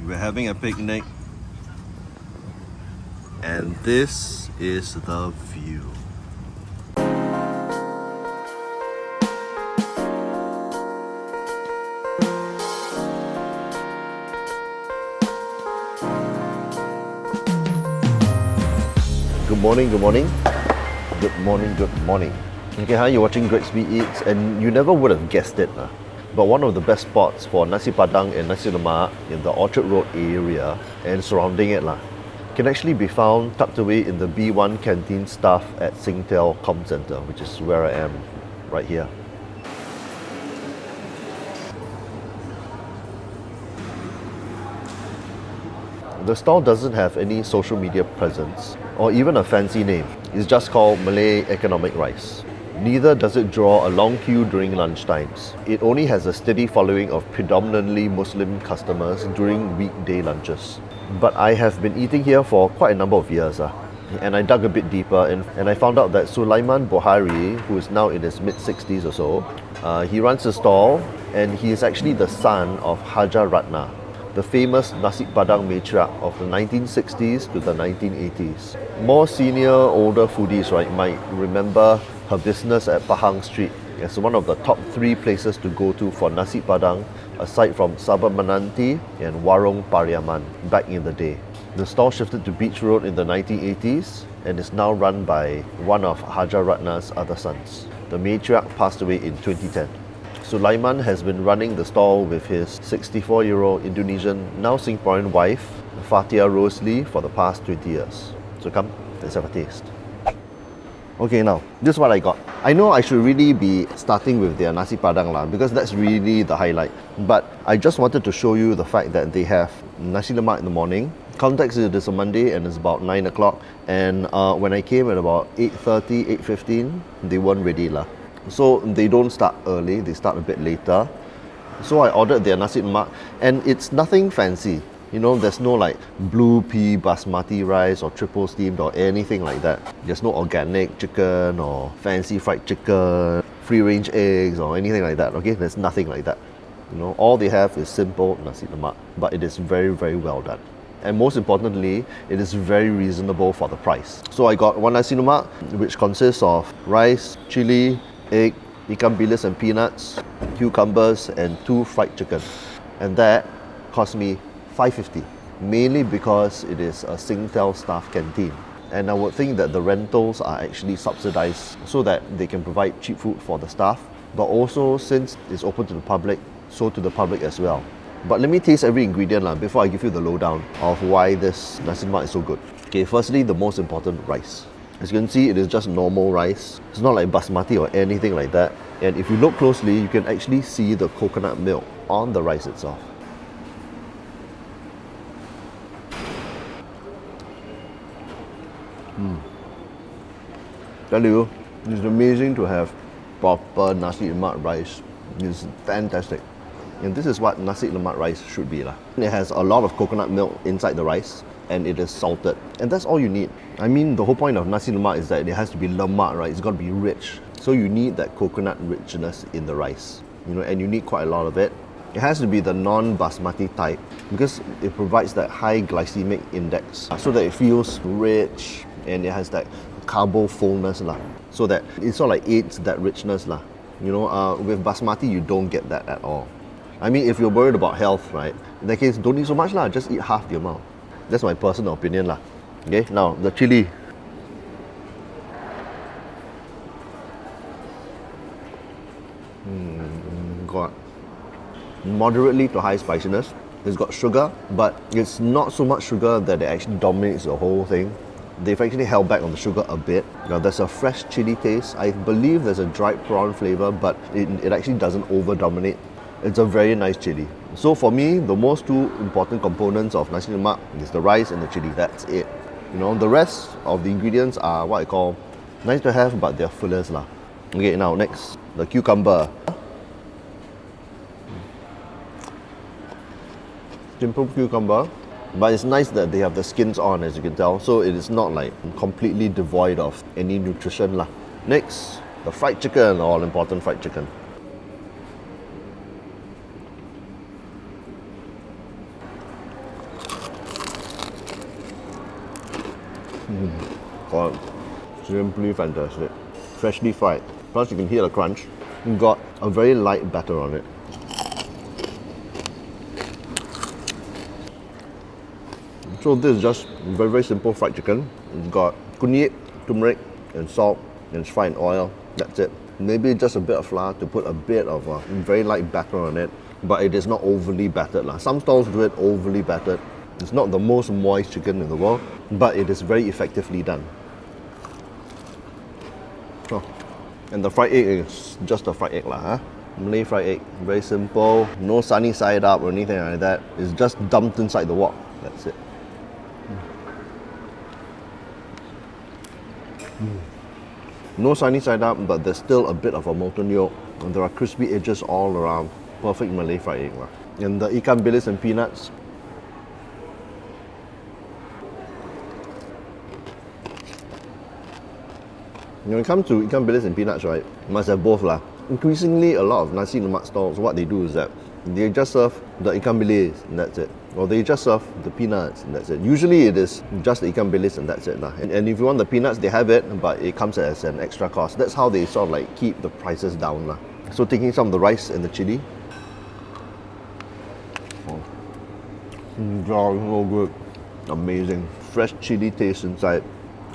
We're having a picnic, and this is the view. Good morning, good morning. Good morning, good morning. Okay, hi, you're watching Gregsby Eats, and you never would have guessed it. But one of the best spots for Nasi Padang and Nasi Lemak in the Orchard Road area and surrounding it can actually be found tucked away in the B1 canteen staff at Singtel ComCentre, which is where I am right here. The stall doesn't have any social media presence or even a fancy name. It's just called Malay Economic Rice. Neither does it draw a long queue during lunchtimes. It only has a steady following of predominantly Muslim customers during weekday lunches. But I have been eating here for quite a number of years, and I dug a bit deeper and I found out that Sulaiman Bohari, who is now in his mid-60s or so, he runs a stall, and he is actually the son of Haja Ratna, the famous Nasi Padang matriarch of the 1960s to the 1980s. More senior, older foodies might remember her business at Pahang Street as one of the top 3 places to go to for Nasi Padang, aside from Sabah Menanti and Warung Pariaman back in the day. The stall shifted to Beach Road in the 1980s and is now run by one of Haja Ratna's other sons. The matriarch passed away in 2010. Sulaiman has been running the stall with his 64-year-old Indonesian, now Singaporean wife, Fatia Rosli, for the past 20 years. So come, let's have a taste. Okay, now, this is what I got. I know I should really be starting with their Nasi Padang because that's really the highlight. But I just wanted to show you the fact that they have Nasi Lemak in the morning. Context is it is a Monday and it's about 9 o'clock. And when I came at about 8:30, 8:15, they weren't ready So they don't start early, they start a bit later. So I ordered their Nasi Lemak, and it's nothing fancy. You know, there's no like blue pea basmati rice or triple steamed or anything like that. There's no organic chicken or fancy fried chicken, free range eggs or anything like that. Okay, there's nothing like that. You know, all they have is simple Nasi Lemak, but it is very, very well done. And most importantly, it is very reasonable for the price. So I got one Nasi Lemak, which consists of rice, chilli, egg, ikan bilis and peanuts, cucumbers, and 2 fried chicken. And that cost me $5.50, mainly because it is a Singtel staff canteen. And I would think that the rentals are actually subsidized so that they can provide cheap food for the staff, but also since it's open to the public, so to the public as well. But let me taste every ingredient before I give you the lowdown of why this Nasi Lemak is so good. Okay, firstly, the most important, rice. As you can see, it is just normal rice. It's not like basmati or anything like that. And if you look closely, you can actually see the coconut milk on the rice itself. Tell you, it's amazing to have proper Nasi Lemak rice. It's fantastic. And this is what Nasi Lemak rice should be. It has a lot of coconut milk inside the rice, and it is salted. And that's all you need. I mean, the whole point of Nasi Lemak is that it has to be lemak, right? It's got to be rich. So you need that coconut richness in the rice. You know, and you need quite a lot of it. It has to be the non-basmati type because it provides that high glycemic index so that it feels rich and it has that carbo fullness so that it sort of like aids that richness You know, with basmati you don't get that at all. I mean, if you're worried about health, right, in that case, don't eat so much just eat half the amount. That's my personal opinion Okay, now the chili. Got moderately to high spiciness. It's got sugar, but it's not so much sugar that it actually dominates the whole thing. They've actually held back on the sugar a bit. Now there's a fresh chili taste. I believe there's a dried prawn flavor, but it actually doesn't over-dominate. It's a very nice chili. So for me, the most 2 important components of Nasi Lemak is the rice and the chili. That's it. You know, the rest of the ingredients are what I call nice to have, but they're fillers Okay, now next, the cucumber. Simple cucumber, but it's nice that they have the skins on, as you can tell, so it is not like completely devoid of any nutrition Next, the fried chicken, all important fried chicken. God, simply fantastic. Freshly fried. Plus you can hear the crunch. You got a very light batter on it. So this is just very, very simple fried chicken. It's got kunyit, turmeric, and salt, and it's fried in oil. That's it. Maybe just a bit of flour to put a bit of a very light batter on it, but it is not overly battered. Some stalls do it overly battered. It's not the most moist chicken in the world, but it is very effectively done. Oh. And the fried egg is just a fried egg huh? Malay fried egg, very simple, no sunny side up or anything like that. It's just dumped inside the wok. That's it. No sunny side up, but there's still a bit of a molten yolk, and there are crispy edges all around. Perfect Malay fried egg. And the ikan bilis and peanuts. When it comes to ikan bilis and peanuts, right, you must have both. Increasingly, a lot of nasi lemak stalls, what they do is that they just serve the ikan bilis and that's it. Or they just serve the peanuts and that's it. Usually it is just the ikan bilis and that's it. And if you want the peanuts, they have it, but it comes as an extra cost. That's how they sort of like keep the prices down. So taking some of the rice and the chilli. Oh, so good. Amazing. Fresh chilli taste inside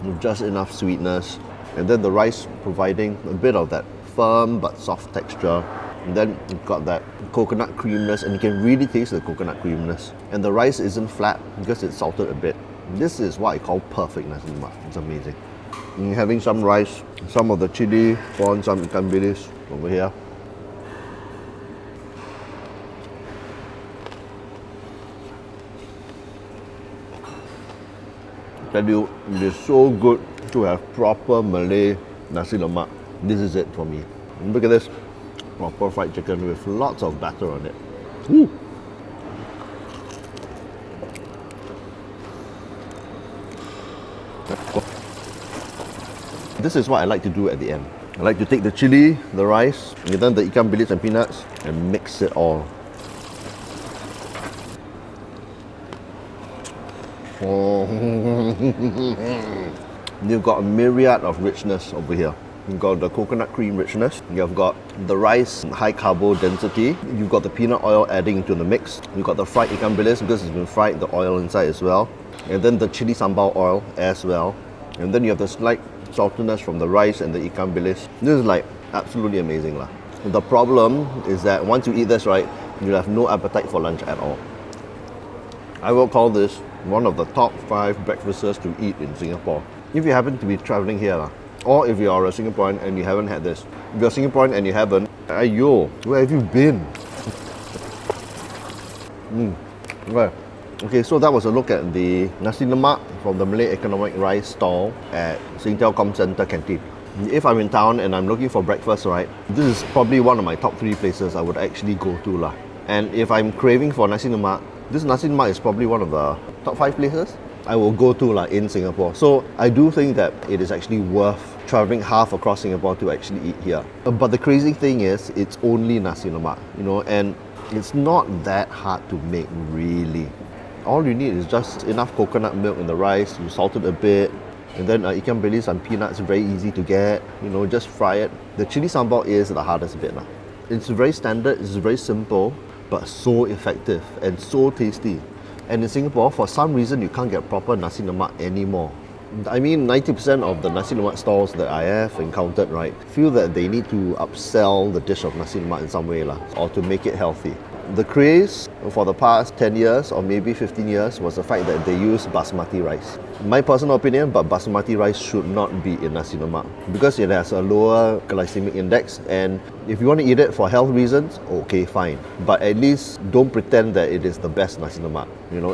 with just enough sweetness. And then the rice providing a bit of that firm but soft texture. And then you've got that coconut creaminess, and you can really taste the coconut creaminess. And the rice isn't flat because it's salted a bit. This is what I call perfect nasi lemak. It's amazing. And having some rice, some of the chili, pour on some ikan bilis over here. I tell you, it is so good to have proper Malay nasi lemak. This is it for me. And look at this. Proper fried chicken with lots of batter on it. Woo. This is what I like to do at the end. I like to take the chili, the rice, and then the ikan bilis and peanuts and mix it all. You've got a myriad of richness over here. You've got the coconut cream richness, you've got the rice, high carbo density, you've got the peanut oil adding into the mix, you've got the fried ikan bilis because it's been fried, the oil inside as well, and then the chili sambal oil as well, and then you have the slight saltiness from the rice and the ikan bilis. This is like absolutely amazing. The problem is that once you eat this, right, you'll have no appetite for lunch at all. I will call this one of the top 5 breakfasts to eat in Singapore. If you happen to be travelling here, or if you are a Singaporean and you haven't had this. If you're a Singaporean and you haven't, ayo, where have you been? Right. Okay, so that was a look at the nasi lemak from the Malay economic rice stall at Singtel ComCentre canteen. If I'm in town and I'm looking for breakfast, right, this is probably one of my top 3 places I would actually go to. And if I'm craving for nasi lemak, this nasi lemak is probably one of the top 5 places I will go to in Singapore. So I do think that it is actually worth traveling half across Singapore to actually eat here. But the crazy thing is, it's only nasi lemak, and it's not that hard to make really. All you need is just enough coconut milk in the rice, you salt it a bit, and then ikan bilis and peanuts, very easy to get, just fry it. The chili sambal is the hardest bit. It's very standard, it's very simple, but so effective and so tasty. And in Singapore, for some reason, you can't get proper nasi lemak anymore. I mean, 90% of the nasi lemak stalls that I have encountered, right, feel that they need to upsell the dish of nasi lemak in some way, or to make it healthy. The craze for the past 10 years or maybe 15 years was the fact that they use basmati rice. My personal opinion, but basmati rice should not be in nasi lemak because it has a lower glycemic index, and if you want to eat it for health reasons, okay, fine. But at least don't pretend that it is the best nasi lemak.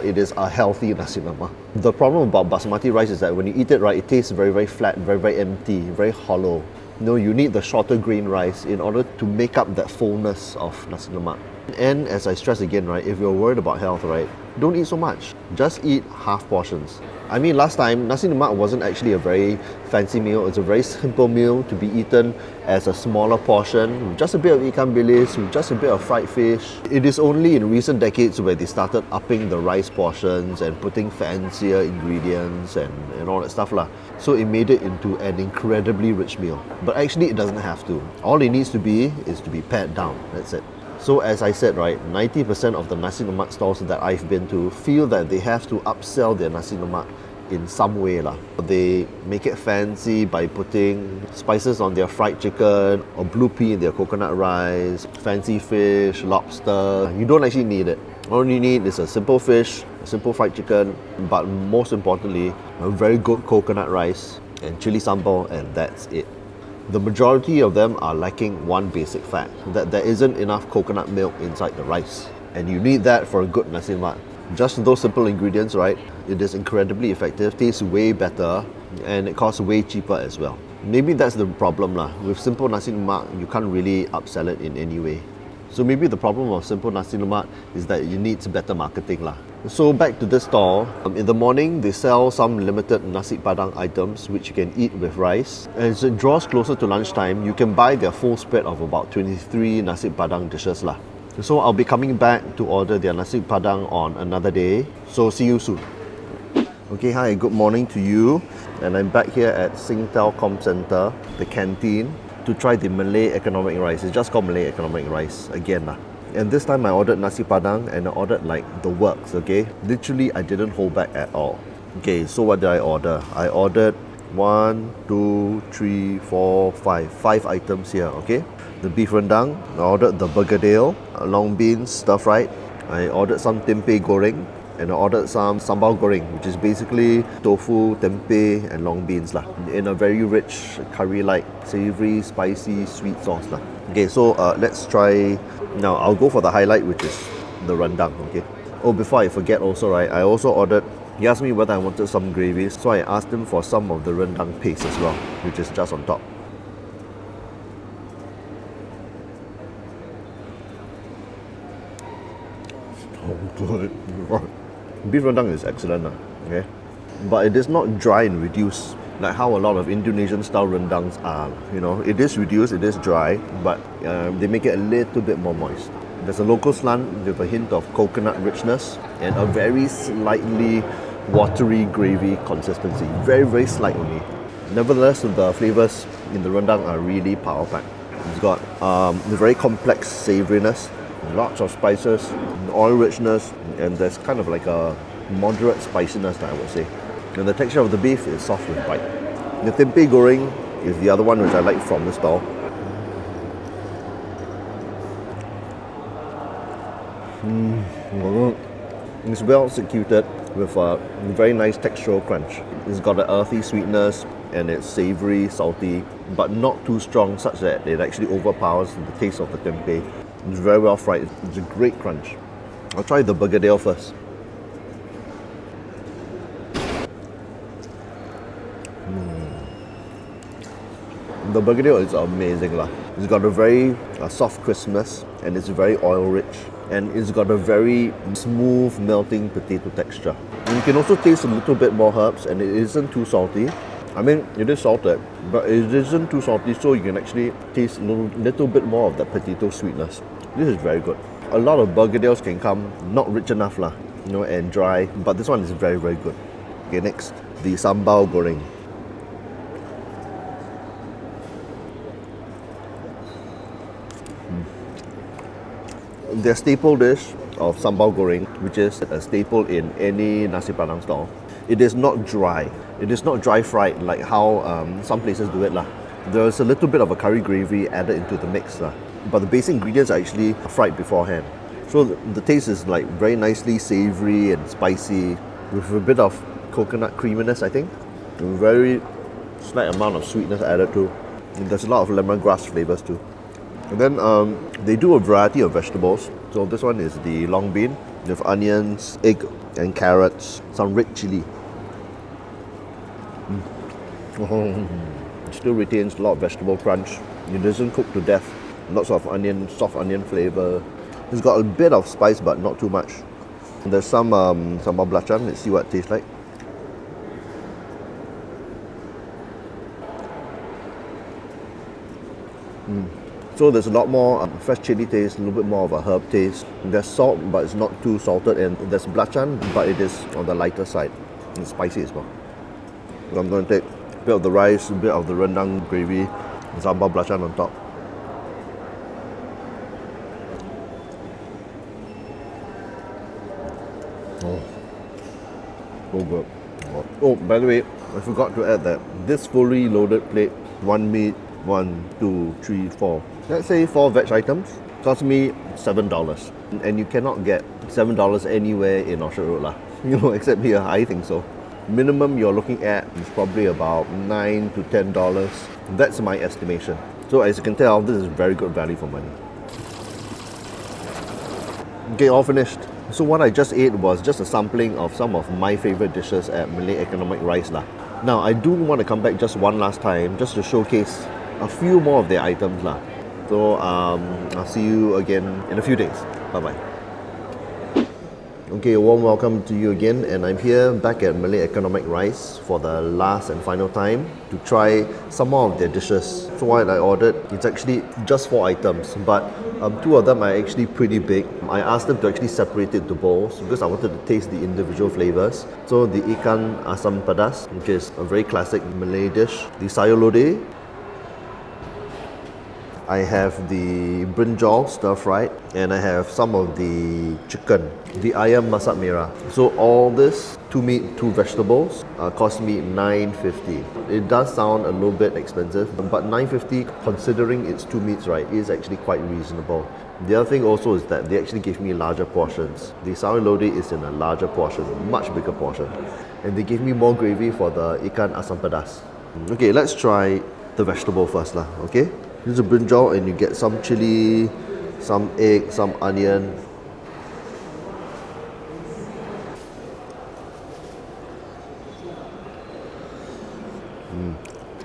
It is a healthy nasi lemak. The problem about basmati rice is that when you eat it, right, it tastes very, very flat, very, very empty, very hollow. You need the shorter grain rice in order to make up that fullness of nasi lemak. And as I stress again, right, if you're worried about health, right, don't eat so much. Just eat half portions. I mean, last time, nasi lemak wasn't actually a very fancy meal. It's a very simple meal to be eaten as a smaller portion, with just a bit of ikan bilis, with just a bit of fried fish. It is only in recent decades where they started upping the rice portions and putting fancier ingredients and all that stuff lah. So it made it into an incredibly rich meal. But actually, it doesn't have to. All it needs to be is to be pared down. That's it. So as I said, right, 90% of the nasi lemak stalls that I've been to feel that they have to upsell their nasi lemak in some way lah. They make it fancy by putting spices on their fried chicken or blue pea in their coconut rice, fancy fish, lobster. You don't actually need it. All you need is a simple fish, a simple fried chicken, but most importantly, a very good coconut rice and chilli sambal, and that's it. The majority of them are lacking one basic fact, that there isn't enough coconut milk inside the rice. And you need that for a good nasi lemak. Just those simple ingredients, right? It is incredibly effective, tastes way better, and it costs way cheaper as well. Maybe that's the problem lah. With simple nasi lemak, you can't really upsell it in any way. So maybe the problem of simple nasi lemak is that you need better marketing lah. So back to this stall, in the morning they sell some limited nasi padang items which you can eat with rice. As it draws closer to lunchtime, you can buy their full spread of about 23 nasi padang dishes lah. So I'll be coming back to order their nasi padang on another day. So see you soon. Okay, hi, good morning to you. And I'm back here at Singtel ComCentre, the canteen, to try the Malay economic rice. It's just called Malay economic rice again lah. And this time I ordered nasi padang and I ordered like the works, okay? Literally, I didn't hold back at all. Okay, so what did I order? I ordered 1, 2, 3, 4, 5. 5 items here, okay? The beef rendang, I ordered the begedil, long beans stir-fried. I ordered some tempeh goreng, and I ordered some sambal goreng, which is basically tofu, tempeh and long beans lah, in a very rich curry-like, savoury, spicy, sweet sauce lah. Okay, so let's try. Now I'll go for the highlight, which is the rendang. Okay. Oh, before I forget also, right, I also ordered. He asked me whether I wanted some gravy, so I asked him for some of the rendang paste as well, which is just on top. So good. Beef rendang is excellent, okay? But it is not dry and reduced like how a lot of Indonesian style rendangs are. You know, it is reduced, it is dry, but they make it a little bit more moist. There's a local slant with a hint of coconut richness and a very slightly watery gravy consistency. Very, very slight only. Nevertheless, the flavors in the rendang are really power-packed. It's got a very complex savouriness, lots of spices, oil richness, and there's kind of like a moderate spiciness, I would say. And the texture of the beef is soft and bite. The tempeh goreng is the other one which I like from the stall. It's well executed with a very nice textural crunch. It's got an earthy sweetness and it's savoury, salty, but not too strong such that it actually overpowers the taste of the tempeh. It's very well fried. It's a great crunch. I'll try the begedil first. The begedil is amazing lah. It's got a very soft crispness and it's very oil rich, and it's got a very smooth melting potato texture. And you can also taste a little bit more herbs, and it isn't too salty. I mean, it is salted, but it isn't too salty, so you can actually taste a little bit more of that potato sweetness. This is very good. A lot of begedils can come not rich enough lah, you know, and dry, but this one is very, very good. Okay, next, the sambal goreng. Their staple dish of sambal goreng, which is a staple in any nasi padang stall. It is not dry. It is not dry fried like how some places do it lah. There's a little bit of a curry gravy added into the mix lah. But the basic ingredients are actually fried beforehand. So the taste is like very nicely savoury and spicy with a bit of coconut creaminess, I think. A very slight amount of sweetness added too. And there's a lot of lemongrass flavours too. And then they do a variety of vegetables. So this one is the long bean with onions, egg and carrots, some red chilli. It still retains a lot of vegetable crunch. It doesn't cook to death. Lots of onion, soft onion flavour. It's got a bit of spice, but not too much. There's some sambal belachan. Let's see what it tastes like. So there's a lot more fresh chili taste, a little bit more of a herb taste. There's salt, but it's not too salted, and there's belachan, but it is on the lighter side. It's spicy as well. So I'm going to take a bit of the rice, a bit of the rendang gravy, and sambal belachan on top. Oh, so good. Oh, by the way, I forgot to add that this fully loaded plate, 1 meat, 1, 2, 3, 4. Let's say 4 veg items, cost me $7. And you cannot get $7 anywhere in Orchard Road lah. You know, except here, I think so. Minimum you're looking at is probably about $9 to $10. That's my estimation. So as you can tell, this is very good value for money. Okay, all finished. So what I just ate was just a sampling of some of my favorite dishes at Malay Economic Rice lah. Now I do want to come back just one last time just to showcase a few more of their items lah. So I'll see you again in a few days. Bye bye. Okay, a warm welcome to you again, and I'm here back at Malay Economic Rice for the last and final time to try some more of their dishes. So what I ordered, it's actually just 4 items, but 2 of them are actually pretty big. I asked them to actually separate it to bowls because I wanted to taste the individual flavors. So the Ikan Assam Pedas, which is a very classic Malay dish. The sayur lodeh. I have the brinjal stir-fried, and I have some of the chicken, the ayam masak Merah. So all this, 2 meat, 2 vegetables, cost me $9.50. It does sound a little bit expensive, but $9.50 considering it's 2 meats, right, is actually quite reasonable. The other thing also is that they actually give me larger portions. The sayur lodeh is in a larger portion, much bigger portion. And they give me more gravy for the Ikan Assam Pedas. Okay, let's try the vegetable first lah, okay? This is a brinjal, and you get some chilli, some egg, some onion.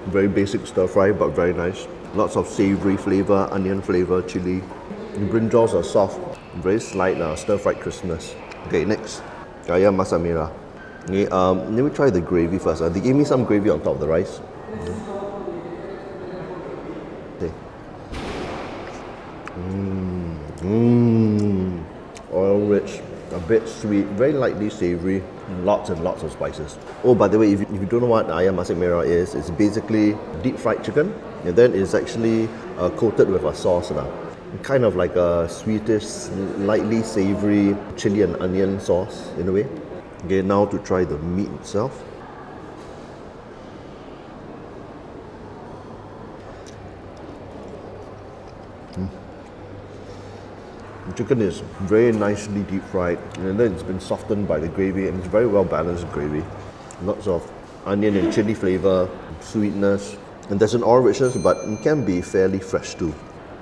Very basic stir fry, but very nice. Lots of savory flavor, onion flavor, chili. The brinjals are soft, very slight stir fried crispness. Okay, next, ayam masak Merah. Okay, let me try the gravy first. They gave me some gravy on top of the rice. Oil rich, a bit sweet, very lightly savory, lots and lots of spices. Oh, by the way, if you don't know what ayam masak Merah is, it's basically deep fried chicken, and then it's actually coated with a sauce now. Kind of like a sweetish, lightly savory chili and onion sauce in a way. Okay, now to try the meat itself. The chicken is very nicely deep fried, and then it's been softened by the gravy, and it's very well balanced gravy. Lots of onion and chili flavor, sweetness, and there's an oil richness, but it can be fairly fresh too.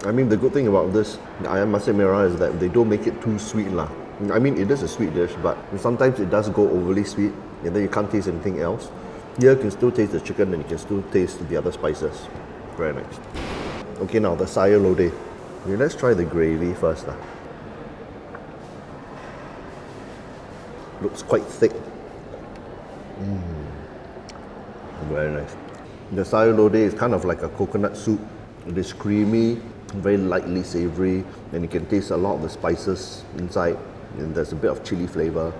I mean, the good thing about this ayam masak Merah is that they don't make it too sweet lah. I mean, it is a sweet dish, but sometimes it does go overly sweet, and then you can't taste anything else. Here you can still taste the chicken, and you can still taste the other spices. Very nice. Okay, now the sayur lodeh. Okay, let's try the gravy first lah. Looks quite thick. Very nice. The sayur lodeh is kind of like a coconut soup. It is creamy, very lightly savory, and you can taste a lot of the spices inside, and there's a bit of chili flavor.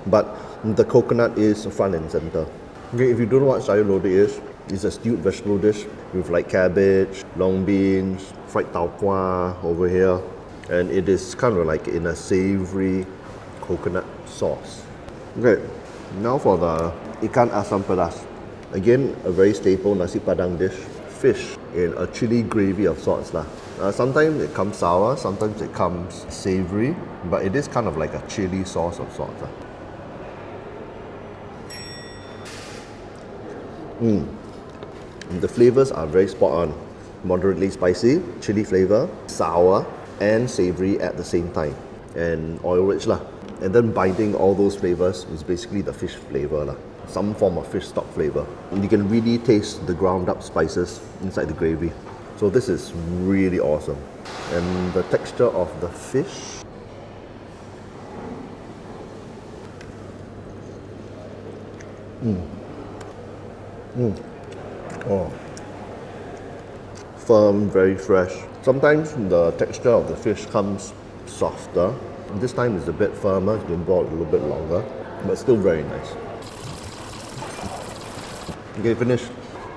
But the coconut is front and center. Okay, if you don't know what sayur lodeh is, it's a stewed vegetable dish with like cabbage, long beans, fried tau kwa over here, and it is kind of like in a savory coconut sauce. Okay, now for the Ikan Assam Pedas. Again, a very staple nasi padang dish. Fish in a chili gravy of sorts lah. Sometimes it comes sour, sometimes it comes savory, but it is kind of like a chili sauce of sorts lah. The flavors are very spot on. Moderately spicy, chili flavor, sour, and savory at the same time. And oil rich lah. And then binding all those flavors is basically the fish flavor lah. Some form of fish stock flavor. And you can really taste the ground up spices inside the gravy. So this is really awesome. And the texture of the fish Oh. Firm, very fresh. Sometimes the texture of the fish comes softer. This time it's a bit firmer, it's been boiled a little bit longer, but still very nice. Okay, finished.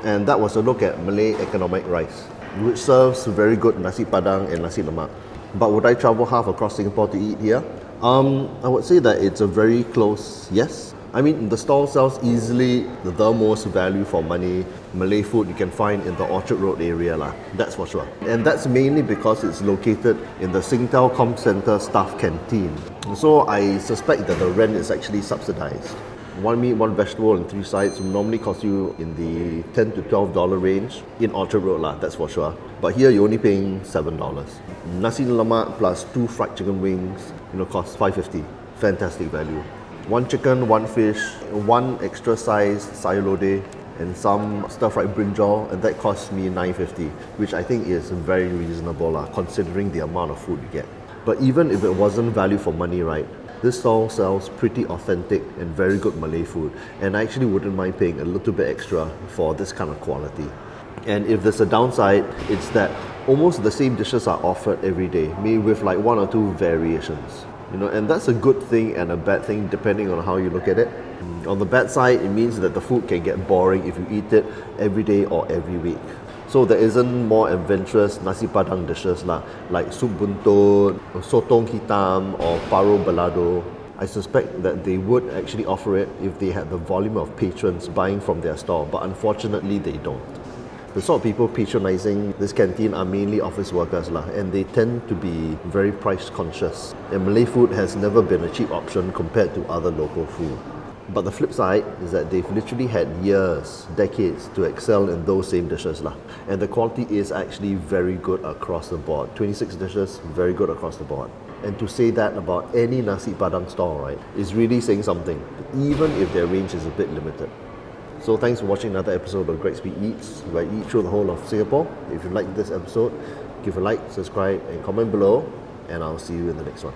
And that was a look at Malay economic rice, which serves very good nasi padang and nasi lemak. But would I travel half across Singapore to eat here? I would say that it's a very close yes. I mean, the stall sells easily the most value for money Malay food you can find in the Orchard Road area lah. That's for sure. And that's mainly because it's located in the Singtel ComCentre staff canteen. So I suspect that the rent is actually subsidized. One meat, one vegetable and 3 sides will normally cost you in the $10 to $12 range in Orchard Road lah, that's for sure. But here you're only paying $7. Nasi lemak plus 2 fried chicken wings, costs $5.50. Fantastic value. 1 chicken, 1 fish, 1 extra size sayur lodeh, and some stir-fried brinjal, and that costs me $9.50, which I think is very reasonable lah, considering the amount of food you get. But even if it wasn't value for money, right, this stall sells pretty authentic and very good Malay food, and I actually wouldn't mind paying a little bit extra for this kind of quality. And if there's a downside, it's that almost the same dishes are offered every day, maybe with like 1 or 2 variations. And that's a good thing and a bad thing depending on how you look at it. On the bad side, it means that the food can get boring if you eat it every day or every week. So there isn't more adventurous nasi padang dishes like soup buntut, sotong hitam or paro balado. I suspect that they would actually offer it if they had the volume of patrons buying from their stall, but unfortunately they don't. The sort of people patronizing this canteen are mainly office workers and they tend to be very price conscious. And Malay food has never been a cheap option compared to other local food. But the flip side is that they've literally had years, decades to excel in those same dishes and the quality is actually very good across the board. 26 dishes, very good across the board. And to say that about any nasi padang stall, right, is really saying something, even if their range is a bit limited. So thanks for watching another episode of Great Speed Eats, where I eat through the whole of Singapore. If you like this episode, give a like, subscribe and comment below, and I'll see you in the next one.